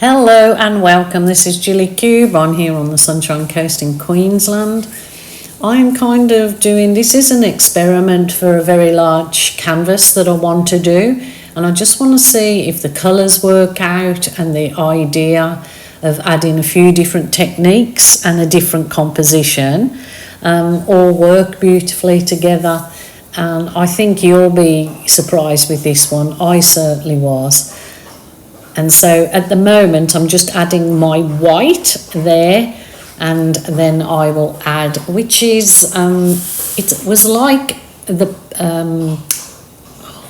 Hello and welcome. This is Gilly Kube. I'm here on the Sunshine Coast in Queensland. I'm kind of doing, this is an experiment for a very large canvas that I want to do, and I just want to see if the colours work out and the idea of adding a few different techniques and a different composition all work beautifully together. And I think you'll be surprised with this one. I certainly was. And so at the moment I'm just adding my white there, and then I will add, which is it was like the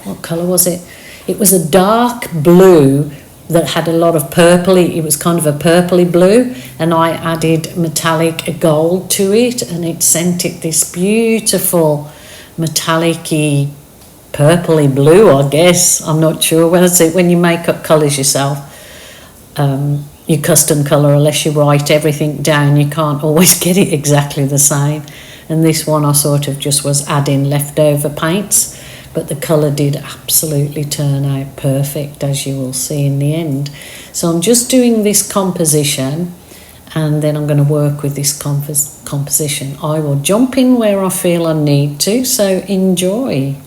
what colour was it? It was a dark blue that had a lot of purpley. It was kind of a purpley blue, and I added metallic gold to it, and it sent it this beautiful metallic-y purpley blue, I guess. I'm not sure. When you make up colours yourself, you custom colour, unless you write everything down, you can't always get it exactly the same. And this one I sort of just was adding leftover paints, but the colour did absolutely turn out perfect, as you will see in the end. So I'm just doing this composition, and then I'm going to work with this composition. I will jump in where I feel I need to, so enjoy.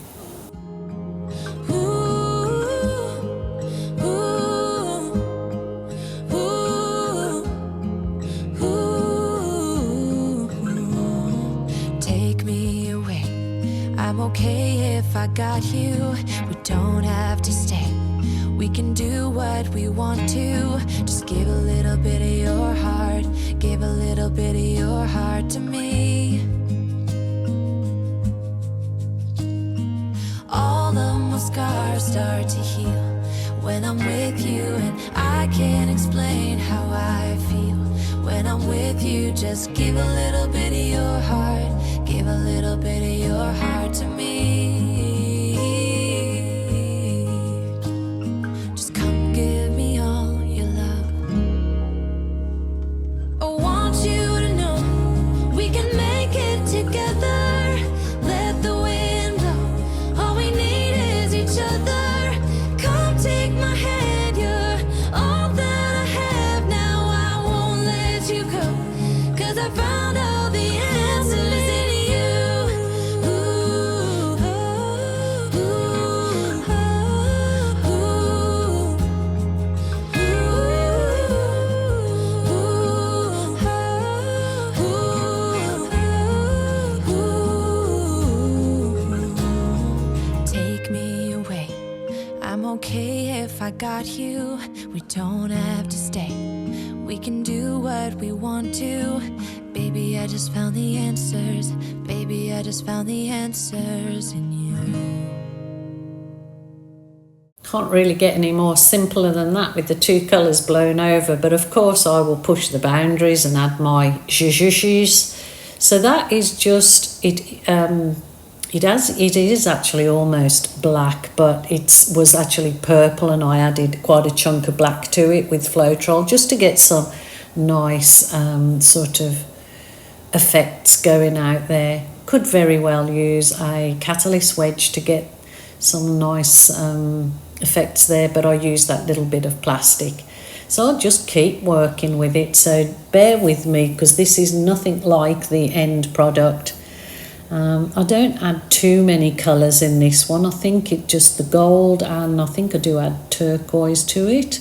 I'm okay if I got you. We don't have to stay. We can do what we want to. Just give a little bit of your heart. Give a little bit of your heart to me. All of my scars start to heal when I'm with you, and I can't explain how I feel when I'm with you. Just give a little bit of your heart. Give a little bit of your heart to me. Just come give me all your love. I want you to know we can make it together. Let the wind blow. All we need is each other. Come take my hand. You're all that I have now. I won't let you go, 'cause I found all the answers. Okay, if I got you, we don't have to stay. We can do what we want to. Baby, I just found the answers. Baby, I just found the answers in you. Can't really get any more simpler than that with the two colours blown over, but of course I will push the boundaries and add my zhuzhs. So that is just it. It is actually almost black, but it was actually purple, and I added quite a chunk of black to it with Floetrol just to get some nice sort of effects going out there. Could very well use a catalyst wedge to get some nice effects there, but I used that little bit of plastic. So I'll just keep working with it, so bear with me, because this is nothing like the end product. I don't add too many colours in this one. I think it just the gold, and I think I do add turquoise to it,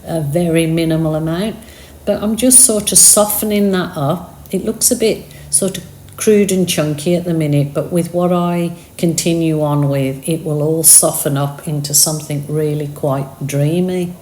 a very minimal amount, but I'm just sort of softening that up. It looks a bit sort of crude and chunky at the minute, but with what I continue on with, it will all soften up into something really quite dreamy.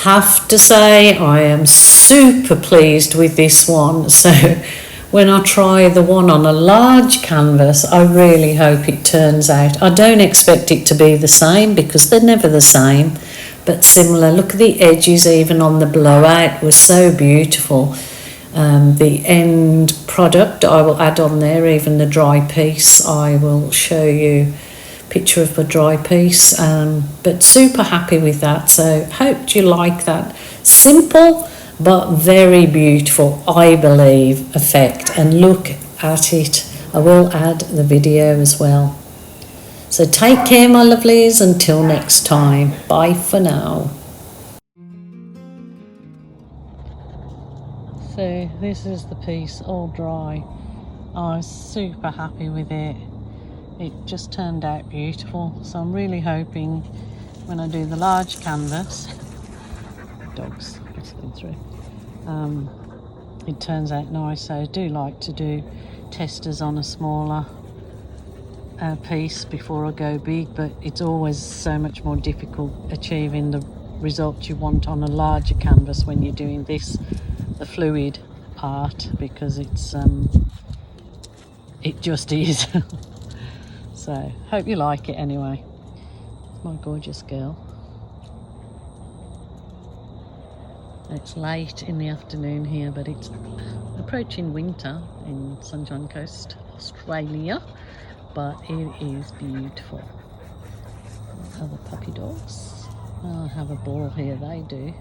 have to say I am super pleased with this one. So when I try the one on a large canvas, I really hope it turns out. I don't expect it to be the same because they're never the same, but similar. Look at the edges even on the blowout was so beautiful. The end product I will add on there, even the dry piece. I will show you a picture of the dry piece, but super happy with that. So hope you like that simple but very beautiful, I believe, effect. And look at it. I will add the video as well. So take care, my lovelies, until next time. Bye for now. So this is the piece all dry. I was super happy with it. It just turned out beautiful. So I'm really hoping when I do the large canvas, dogs whistling through, it turns out nice. So I do like to do testers on a smaller piece before I go big, but it's always so much more difficult achieving the results you want on a larger canvas when you're doing this, the fluid art, because it's it just is. So hope you like it anyway. My gorgeous girl. It's late in the afternoon here, but it's approaching winter in Sunshine Coast, Australia, but it is beautiful. Other puppy dogs. I'll have a ball here, they do.